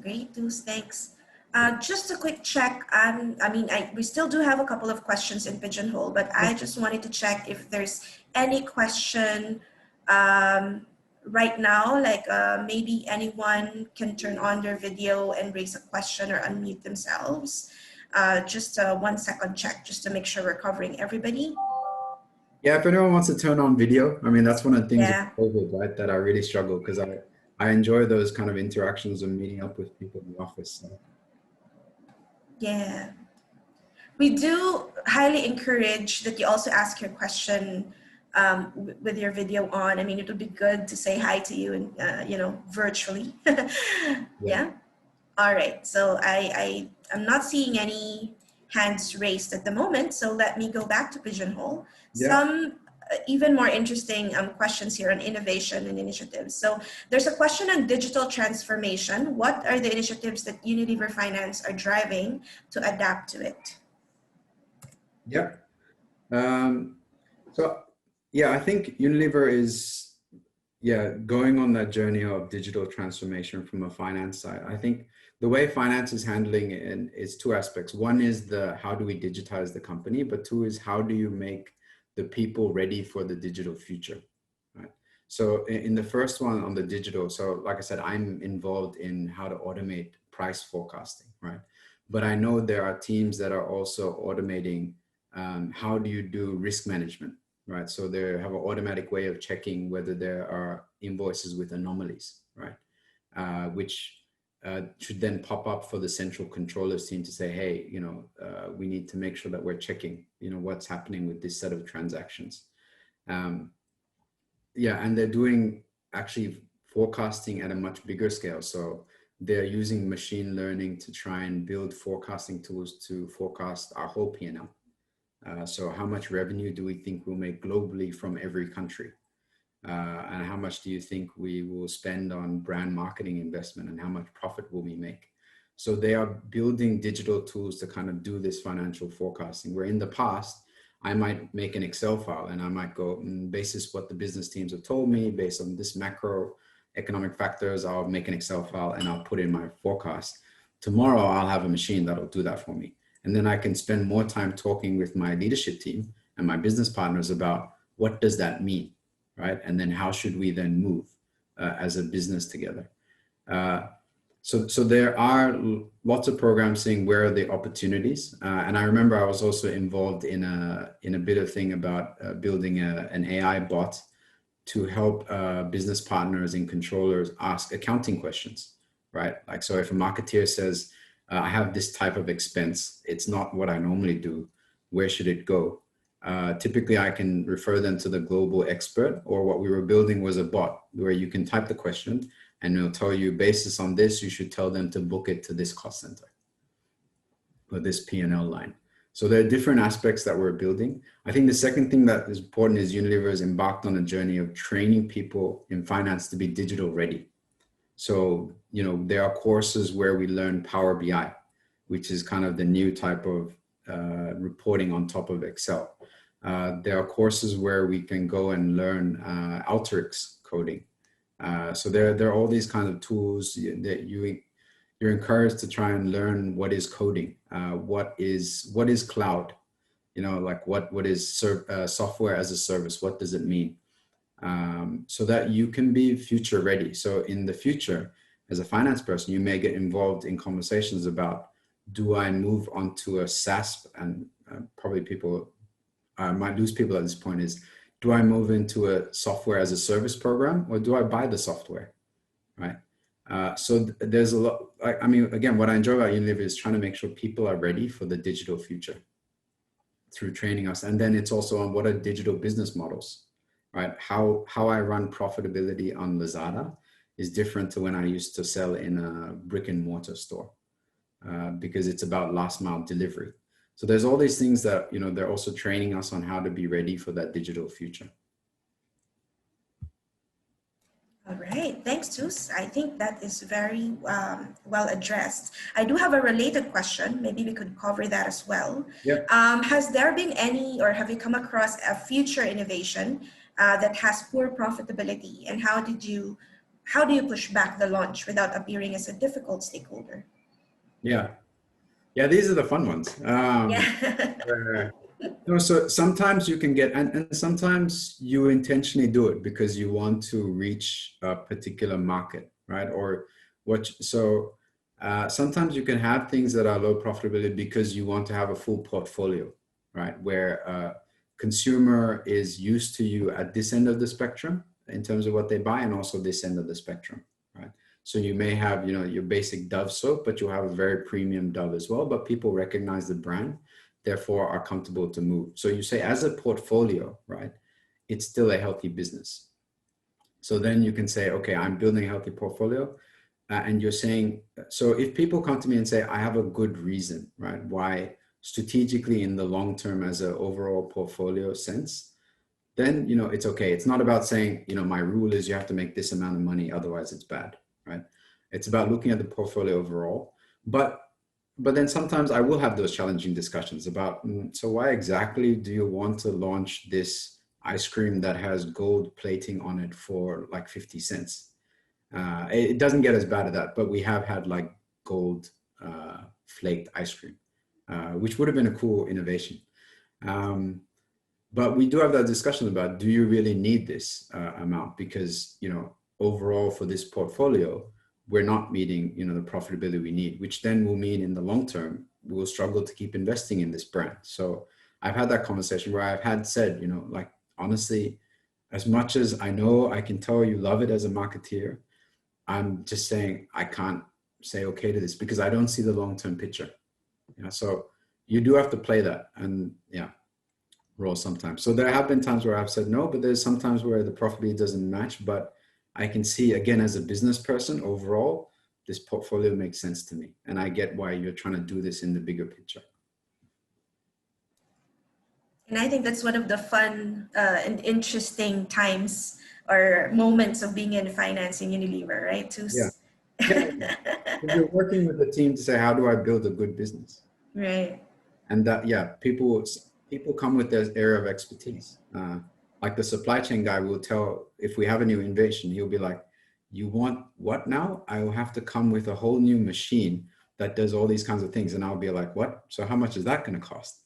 Great, Deuce, thanks. Just a quick check. We still do have a couple of questions in Pigeonhole, but I just wanted to check if there's any question right now, like maybe anyone can turn on their video and raise a question or unmute themselves. Just a 1 second check just to make sure we're covering everybody. Yeah, if anyone wants to turn on video, that's one of the things with COVID, right, that I really struggle, because I enjoy those kind of interactions and meeting up with people in the office. So. Yeah. We do highly encourage that you also ask your question with your video on. It would be good to say hi to you and, virtually. Yeah. All right. So I'm not seeing any hands raised at the moment. So let me go back to Pigeonhole. Yeah. Some even more interesting questions here on innovation and initiatives. So there's a question on digital transformation. What are the initiatives that Unilever Finance are driving to adapt to it? Yeah. I think Unilever is, going on that journey of digital transformation from a finance side. I think the way finance is handling it is two aspects. One is how do we digitize the company, but two is how do you make the people ready for the digital future, right? So in the first one on the digital, so like I said, I'm involved in how to automate price forecasting, right? But I know there are teams that are also automating how do you do risk management, right? So they have an automatic way of checking whether there are invoices with anomalies, right? Which should then pop up for the central controllers team to say, hey, we need to make sure that we're checking, what's happening with this set of transactions. And they're doing actually forecasting at a much bigger scale. So they're using machine learning to try and build forecasting tools to forecast our whole P&L. So how much revenue do we think we'll make globally from every country? And how much do you think we will spend on brand marketing investment, and how much profit will we make? So they are building digital tools to kind of do this financial forecasting, where in the past, I might make an Excel file and I might go, basis what the business teams have told me, based on this macroeconomic factors, I'll make an Excel file and I'll put in my forecast. Tomorrow, I'll have a machine that'll do that for me. And then I can spend more time talking with my leadership team and my business partners about what does that mean, right? And then how should we then move as a business together? So there are lots of programs saying where are the opportunities. And I remember I was also involved in a bit of thing about building an AI bot to help business partners and controllers ask accounting questions, right? Like, so if a marketeer says, I have this type of expense, it's not what I normally do, where should it go? Typically, I can refer them to the global expert, or what we were building was a bot where you can type the question and it'll tell you, basis on this, you should tell them to book it to this cost center or this P&L line. So there are different aspects that we're building. I think the second thing that is important is Unilever has embarked on a journey of training people in finance to be digital ready. So, there are courses where we learn Power BI, which is kind of the new type of reporting on top of Excel. There are courses where we can go and learn Alteryx coding. So there are all these kinds of tools that you're encouraged to try and learn what is coding, what is cloud, like what is software as a service, what does it mean? So that you can be future ready. So in the future, as a finance person, you may get involved in conversations about, do I move onto a SaaS? And probably people might lose people at this point is, do I move into a software as a service program, or do I buy the software, right? So there's a lot, I mean, again, what I enjoy about Unilever is trying to make sure people are ready for the digital future through training us. And then it's also on what are digital business models, right? How I run profitability on Lazada is different to when I used to sell in a brick and mortar store, because it's about last mile delivery. So there's all these things that, you know, they're also training us on how to be ready for that digital future. All right, thanks, Tus. I think that is very well addressed. I do have a related question. Maybe we could cover that as well. Yeah. Has there been any, or have you come across a future innovation that has poor profitability, and how do you push back the launch without appearing as a difficult stakeholder? Yeah. Yeah, these are the fun ones. Yeah. No, so sometimes you can get, and sometimes you intentionally do it because you want to reach a particular market, right? Or what, so sometimes you can have things that are low profitability because you want to have a full portfolio, right? Where consumer is used to you at this end of the spectrum in terms of what they buy, and also this end of the spectrum, right? So you may have, you know, your basic Dove soap, but you have a very premium Dove as well, but people recognize the brand, therefore are comfortable to move. So you say as a portfolio, right, it's still a healthy business. So then you can say, okay, I'm building a healthy portfolio. And you're saying, so if people come to me and say, I have a good reason, right, why strategically in the long term as an overall portfolio sense, then, you know, it's okay. It's not about saying, you know, my rule is you have to make this amount of money, otherwise it's bad, right? It's about looking at the portfolio overall. But then sometimes I will have those challenging discussions about, so why exactly do you want to launch this ice cream that has gold plating on it for like 50 cents? It doesn't get as bad as that, but we have had like gold flaked ice cream, which would have been a cool innovation. But we do have that discussion about, do you really need this amount? Because, you know, overall for this portfolio, we're not meeting, you know, the profitability we need, which then will mean in the long term, we'll struggle to keep investing in this brand. So I've had that conversation where I've had said, you know, like, honestly, as much as I know, I can tell you love it as a marketeer, I'm just saying, I can't say okay to this because I don't see the long-term picture. You know, so you do have to play that and role sometimes. So there have been times where I've said no, but there's sometimes where the profitability doesn't match, but I can see, again, as a business person overall, this portfolio makes sense to me. And I get why you're trying to do this in the bigger picture. And I think that's one of the fun and interesting times or moments of being in finance in Unilever, right? Yeah. You're working with the team to say, how do I build a good business? Right. And that, people come with their area of expertise. Like the supply chain guy will tell, if we have a new innovation, he'll be like, you want what now? I will have to come with a whole new machine that does all these kinds of things. And I'll be like, what? So how much is that going to cost?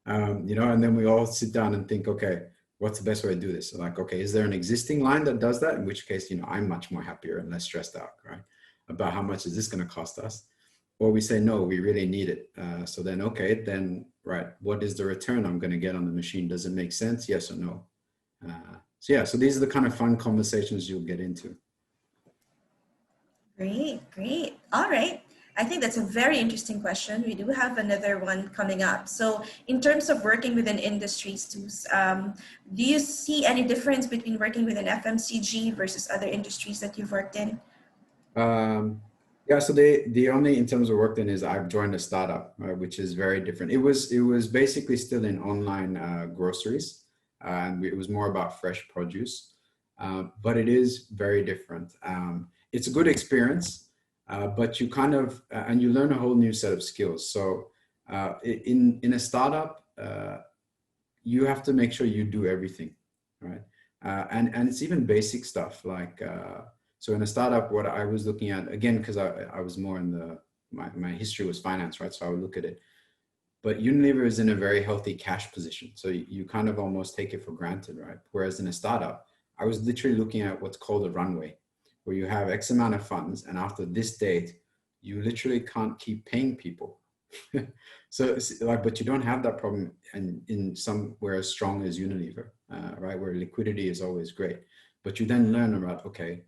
You know, and then we all sit down and think, okay, what's the best way to do this? So like, okay, is there an existing line that does that? In which case, you know, I'm much more happier and less stressed out, right? About how much is this going to cost us? Or we say, no, we really need it. So then, okay, then, right, what is the return I'm going to get on the machine? Does it make sense? Yes or no? So these are the kind of fun conversations you'll get into. Great. All right. I think that's a very interesting question. We do have another one coming up. So in terms of working within industries too, do you see any difference between working within FMCG versus other industries that you've worked in? So the only, in terms of work then, is I've joined a startup, which is very different. It was basically still in online groceries, and it was more about fresh produce, but it is very different. It's a good experience, but you kind of, and you learn a whole new set of skills. So in a startup, you have to make sure you do everything, right? And it's even basic stuff like, so in a startup, what I was looking at, again, because I was more in my history was finance, right? So I would look at it. But Unilever is in a very healthy cash position. So you kind of almost take it for granted, right? Whereas in a startup, I was literally looking at what's called a runway, where you have X amount of funds, and after this date, you literally can't keep paying people. So it's like, but you don't have that problem in somewhere as strong as Unilever, right? Where liquidity is always great, but you then learn about, okay,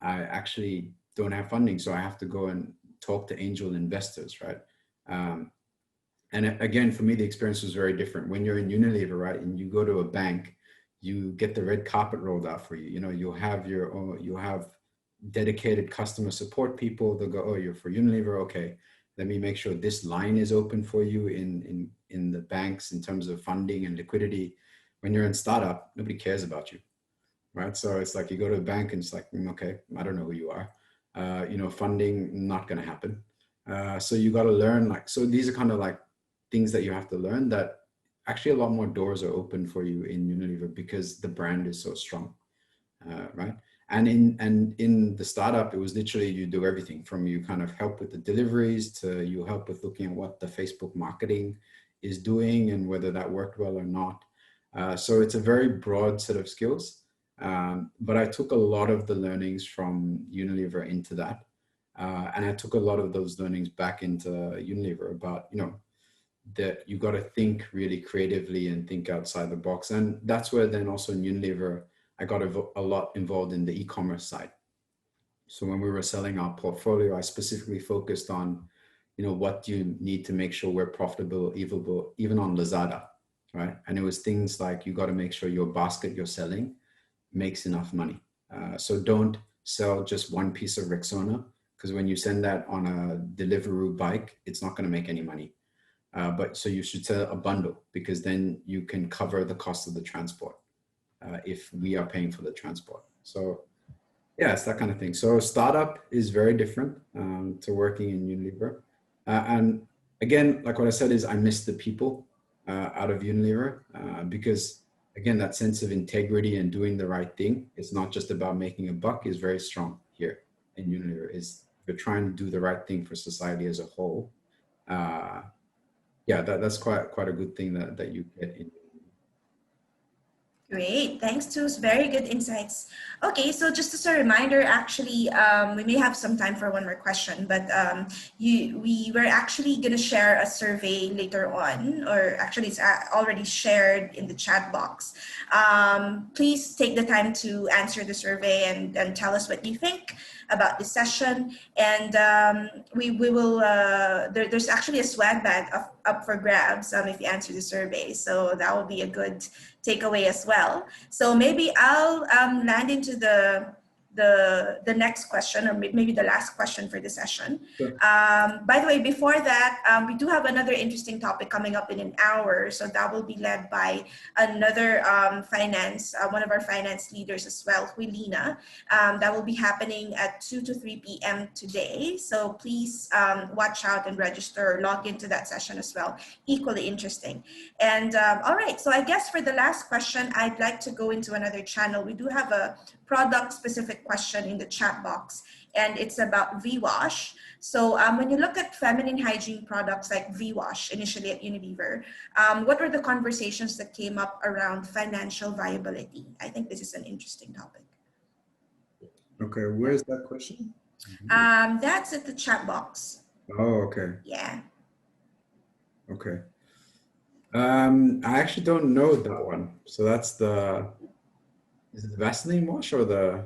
I actually don't have funding, so I have to go and talk to angel investors, right? And again, for me, the experience was very different. When you're in Unilever, right, and you go to a bank, you get the red carpet rolled out for you. You know, you'll have your own, you'll have dedicated customer support people. They'll go, oh, you're for Unilever, okay. Let me make sure this line is open for you in the banks in terms of funding and liquidity. When you're in startup, nobody cares about you, right? So it's like you go to a bank and it's like, okay, I don't know who you are. You know, funding, not going to happen. So you got to learn, like, so these are kind of like things that you have to learn, that actually a lot more doors are open for you in Unilever because the brand is so strong, right? And in the startup, it was literally you do everything from you kind of help with the deliveries to you help with looking at what the Facebook marketing is doing and whether that worked well or not. So it's a very broad set of skills. But I took a lot of the learnings from Unilever into that. And I took a lot of those learnings back into Unilever about, you know, that you got to think really creatively and think outside the box. And that's where then also in Unilever, I got a lot involved in the e-commerce side. So when we were selling our portfolio, I specifically focused on, you know, what do you need to make sure we're profitable, even on Lazada, right? And it was things like, you got to make sure your basket you're selling makes enough money. So don't sell just one piece of Rexona, because when you send that on a Deliveroo bike, it's not going to make any money. But so you should sell a bundle, because then you can cover the cost of the transport if we are paying for the transport. So yeah, it's that kind of thing. So startup is very different to working in Unilever. And again, like what I said is I miss the people out of Unilever because again, that sense of integrity and doing the right thing, it's not just about making a buck, is very strong here in Unilever. Is you're trying to do the right thing for society as a whole. Yeah, that's quite a good thing that you get in. Great, thanks to very good insights. Okay, so just as a reminder, actually, we may have some time for one more question, but we were actually going to share a survey later on, or actually it's already shared in the chat box. Please take the time to answer the survey and tell us what you think about this session. And we will, there's actually a swag bag up for grabs if you answer the survey. So that will be a good takeaway as well. So maybe I'll land into the next question, or maybe the last question for the session. Sure. By the way, before that, we do have another interesting topic coming up in an hour. So that will be led by another one of our finance leaders as well, Huilina. That will be happening at 2 to 3 p.m. today. So please watch out and register, log into that session as well. Equally interesting. And all right, so I guess for the last question, I'd like to go into another channel. We do have a product specific question in the chat box, and it's about V-Wash. So when you look at feminine hygiene products like V-Wash initially at Unilever, what were the conversations that came up around financial viability? I think this is an interesting topic. Okay, where's that question? That's at the chat box. Oh, okay. Yeah. Okay. I actually don't know that one. So that's is it the Vaseline wash or the?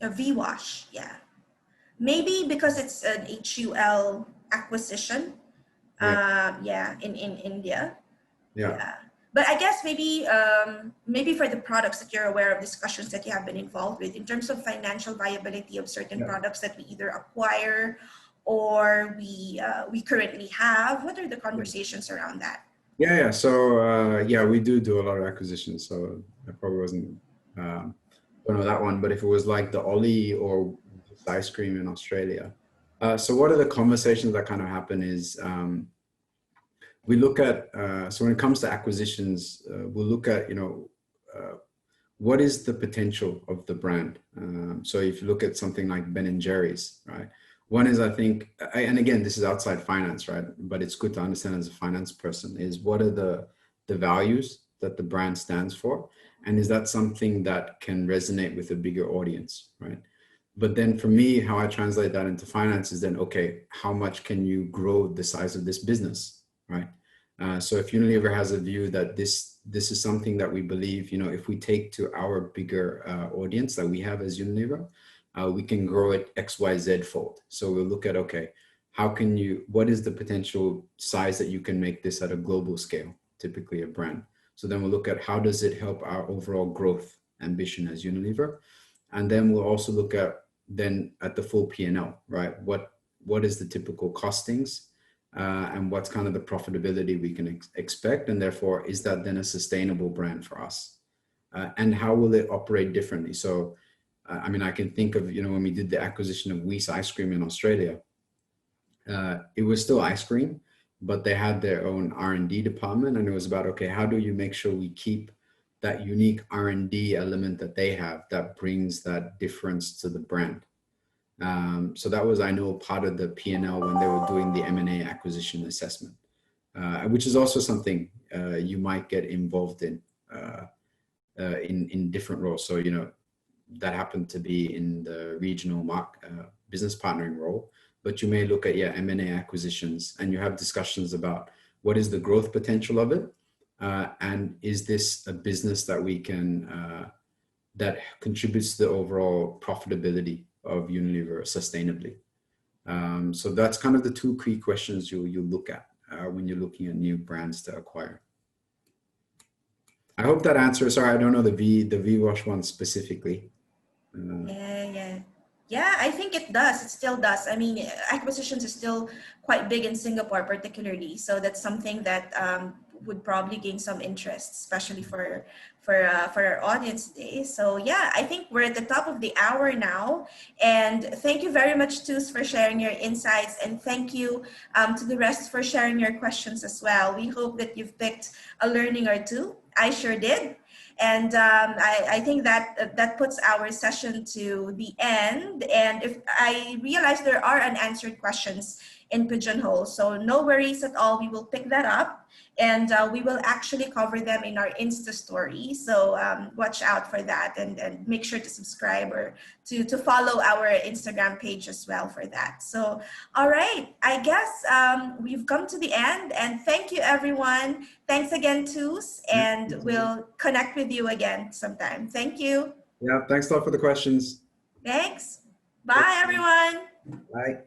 A V-Wash, yeah. Maybe because it's an HUL acquisition. Yeah. In India. Yeah. But I guess maybe for the products that you're aware of, discussions that you have been involved with in terms of financial viability of certain products that we either acquire or we currently have, what are the conversations around that? Yeah. So yeah, we do a lot of acquisitions. So I probably wasn't don't know that one, but if it was like the Ollie or ice cream in Australia. So what are the conversations that kind of happen is we look at, so when it comes to acquisitions, we'll look at, what is the potential of the brand? So if you look at something like Ben & Jerry's, right? One is, I think, and again, this is outside finance, right? But it's good to understand as a finance person is what are the values that the brand stands for? And is that something that can resonate with a bigger audience, right? But then for me, how I translate that into finance is then, okay, how much can you grow the size of this business, right? So if Unilever has a view that this is something that we believe, if we take to our bigger audience that we have as Unilever, we can grow it XYZ fold. So we'll look at, okay, what is the potential size that you can make this at a global scale, typically a brand. So then we'll look at how does it help our overall growth ambition as Unilever. And then we'll also look at the full P&L, right? What is the typical costings and what's kind of the profitability we can expect? And therefore, is that then a sustainable brand for us? And how will it operate differently? So, I can think of, when we did the acquisition of Weiss Ice Cream in Australia, it was still ice cream, but they had their own R&D department. And it was about, okay, how do you make sure we keep that unique R&D element that they have that brings that difference to the brand? So that was, I know, part of the P&L when they were doing the M&A acquisition assessment, which is also something you might get involved in different roles. So, that happened to be in the regional business partnering role, but you may look at M&A acquisitions, and you have discussions about what is the growth potential of it, and is this a business that we can that contributes to the overall profitability of Unilever sustainably. So that's kind of the two key questions you look at when you're looking at new brands to acquire. I hope that answers. Sorry, I don't know the VWash one specifically. Yeah, I think it does. It still does. I mean, acquisitions is still quite big in Singapore, particularly. So that's something that would probably gain some interest, especially for our audience today. So yeah, I think we're at the top of the hour now. And thank you very much, Tus, for sharing your insights. And thank you to the rest for sharing your questions as well. We hope that you've picked a learning or two. I sure did. And I think that puts our session to the end. And if I realize there are unanswered questions in Pigeonhole, so no worries at all. We will pick that up, and we will actually cover them in our Insta story. So watch out for that, and make sure to subscribe or to follow our Instagram page as well for that. So, all right, I guess we've come to the end, and thank you, everyone. Thanks again, Tus, and we'll connect with you again sometime. Thank you. Yeah, thanks a lot for the questions. Thanks. Bye, everyone. Bye.